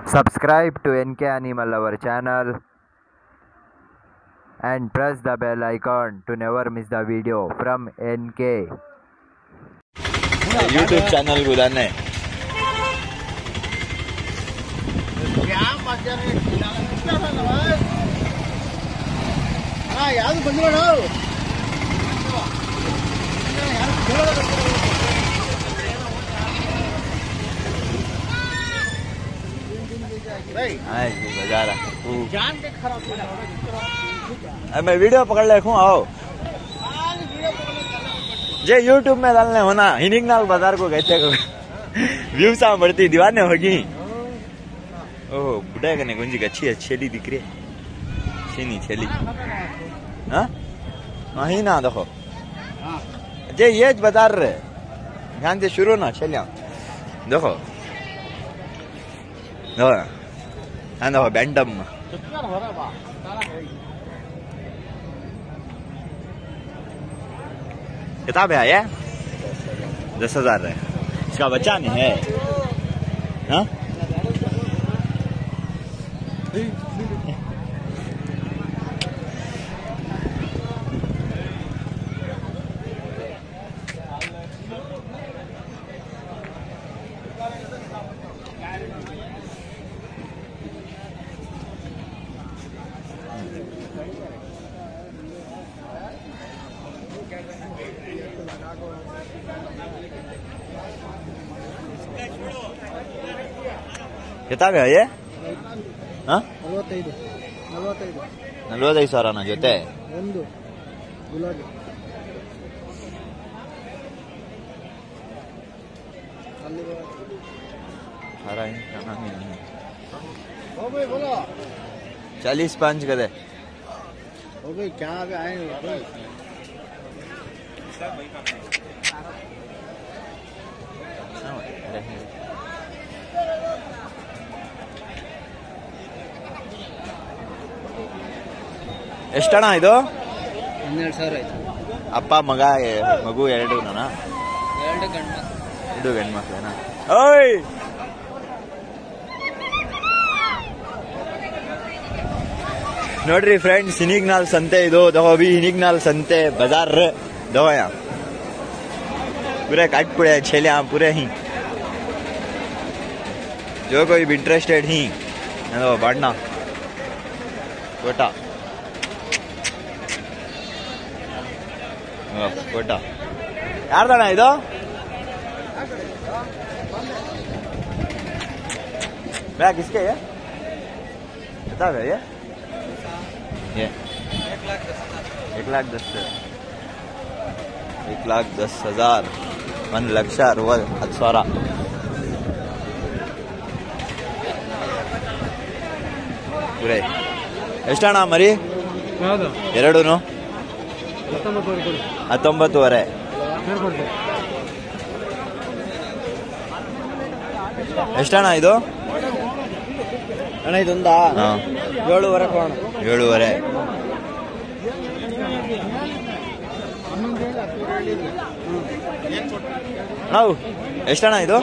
Subscribe to NK Animal our channel and press the bell icon to never miss the video from NK. YouTube channel ಗುದಾನೆ ಯಾವುದು ಬಂದ್ಬೇಡ बाजार मैं video पकड़ ले आओ जे YouTube में डालने होना हिनिंगनाल बाजार को कहते व्यूज बढ़ती दीवाने होगी। ओह बुढ़ा कने गुंजी अच्छी छेली दिख रही छेनी छेली हाँ वही ना देखो जे ये बाजार रहे ध्यान से शुरू ना छलिया देखो देखो बैंडम किताब है ये 10,000 है इसका बच्चा नहीं है हाँ किताब है ये हाँ 45,000 ಜೊತೆ ಒಂದು ಗುಲಾಬಿ हो गई बोलो 40-5 का दे हो गई क्या अभी आए ಎಷ್ಟಣ್ಣ ಇದು 12,000 ಆಯ್ತು ಅಪ್ಪ ಮಗು ಎರಡು ಗಂಡ್ಮಕ್ಳೇನಾ ಓಯ್ ನೋಡ್ರಿ ಫ್ರೆಂಡ್ಸ್ ಹಿನಿಗ್ನಾಲ್ ಸಂತೆ ಇದು देखो अभी हिनिगनाल संते बाजार देखो यहाँ पूरे काट पड़े छेले यहाँ पूरे ही जो कोई भी इंटरेस्टेड ही बढ़ना कोटा कोटा यार ಇದು बैग किसके है बता भैया ये 1,10,000 1,60,000 पूरे ಎಷ್ಟಣ್ಣ ಮರಿ ಎರಡೂನು 19,500 ಎಷ್ಟಣ್ಣ ಇದು ಅಣ್ಣ ಇದೊಂದಾ 7,500 ಕೊಡೋಣ 7,500 ನಾವು ಎಷ್ಟಣ್ಣ ಇದು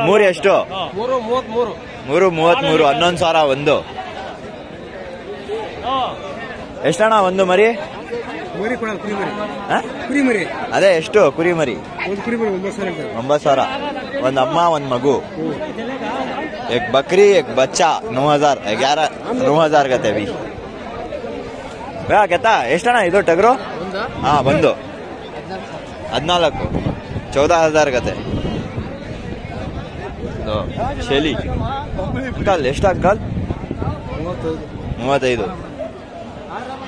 ಮೂರು ಎಷ್ಟು 3,33 11,000 ಒಂದು ಎಷ್ಟಣ್ಣ ಒಂದು ಮರಿ ಕುರಿ ಮರಿ ಅದೇ ಎಷ್ಟು ಕುರಿ ಮರಿ 9,000 ಒಂದ್ ಅಮ್ಮ ಒಂದ್ ಮಗು एक बकरी एक बच्चा 9,000 9,000 का भी कहता ಎಷ್ಟಣ್ಣ ಇದು ಟಗರು ಹಾ ಬಂದು 14 14,000 ಗತೆ ಶೇಲಿ ಅಂಕಲ್ ಎಷ್ಟು ಅಂಕಲ್ 35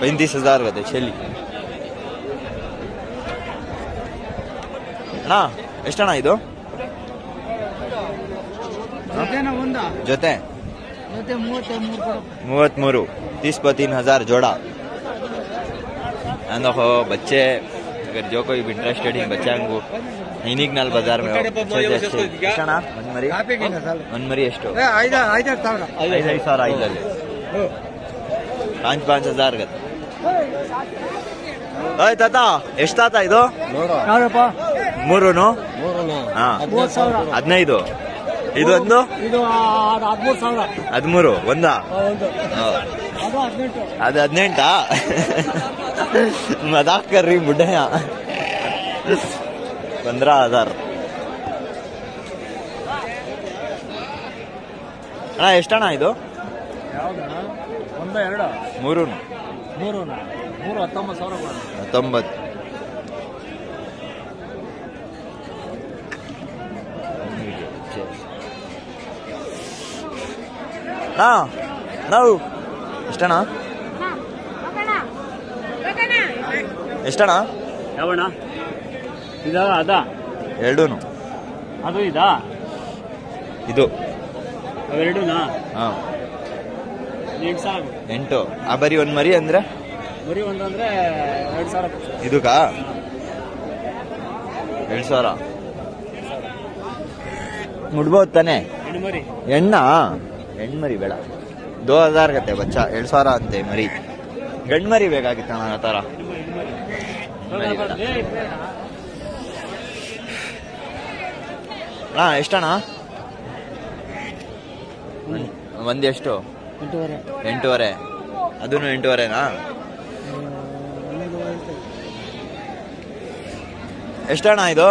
35,000 ಗತೆ ಶೇಲಿ ಅಣ್ಣ ಎಷ್ಟಣ್ಣ ಇದು ಜೊತೆ 33 30-3,000 जोड़ा देखो बच्चे अगर जो कोई भी इंटरेस्टेड है बच्चा को हिनिगनाल बाजार में मरी ಎಷ್ಟು 5,000 5,000 ಗತ್ತೆ ಓಯ್ ತಾತ ಎಷ್ಟು ತಾತ ಇದು ಯಾರಪ್ಪ ಮೂರುನು ಹಾ 15 ಇದೊಂದು ಇದು 13,000 13 ಒಂದಾ ಅದು 18 मजाक कर रही बुढ़े यहाँ 15,000 ಅಣ್ಣ ಎಷ್ಟಣ್ಣ ಇದು ಮೂರು 19 ನಾವು ಎಷ್ಟಣ್ಣ ಎಷ್ಟಣ್ಣ ಯಾವಣ್ಣ ಇದಾ ಅದ ಎರಡೂನು ಅದು ಇದಾ ಇದು ಅವೆರಡುನಾ ಹಾ 8,000 8 ಆ ಬರೀ ಒಂದ್ ಮರಿ ಅಂದ್ರೆ ಬರೀ ಒಂದಂದ್ರೆ 2,000 ಇದಕ್ಕಾ 2,000 ಮುಡ್ಬೋದು ತಾನೆ ಹೆಣ್ಮರಿ ಹೆಣ್ಮರಿ ಬೇಡ 2,000 ಗತ್ತೆ ಬಚ್ಚ 2,000 ಅಂತೆ ಮರಿ ಗಂಡ್ಮರಿ ಬೇಕಾಗಿತ್ತು ಆ ತರ ಹಾ ಎಷ್ಟಣ್ಣ ಒಂದೆಷ್ಟು 8.5 ಅದನ್ನು 8.5ನಾ ಎಷ್ಟಣ್ಣ ಇದು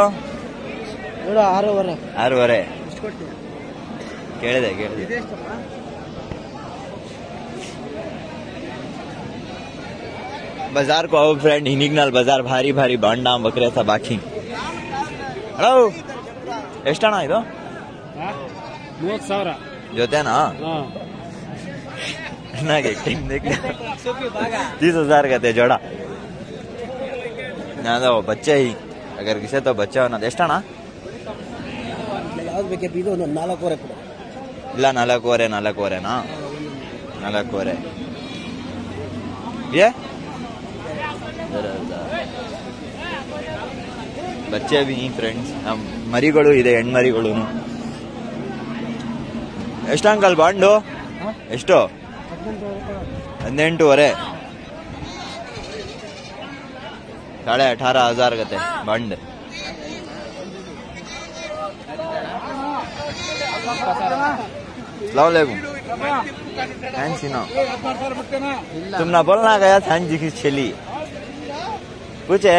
6.5 ಕೇಳಿದೆ बाजार को आओ फ्रेंड हिनिगनाल बाजार भारी भारी बांडा बकरे सब बाकी हेलो ಎಷ್ಟಣ್ಣ ಇದು 30,000 ಜೊತೆನಾ ನನಗೆ ಟಿಂಗ್ देख 30,000 का थे जोड़ा ना तो बच्चे ही अगर किसे तो बच्चा होना ಎಷ್ಟಣ್ಣ ಯಾವ್ದು ಬೇಕಪ್ಪ ಇದು ಒಂದು 4.5 ಕೊಡು ಇಲ್ಲ 4.5ನಾ 4.5 ये बच्चे भी फ्रेंड्स ಮರಿಗಳು ಇದೆ ಹೆಣ್ಮರಿಗಳು ಎಷ್ಟು ಅಂಕಲ್ ಬಾಂಡು ಎಷ್ಟು 18.5 18,500 गते बंड सलामकुम फैंसी ना तुम ना बोलना गया फैन जी की छेली पूछे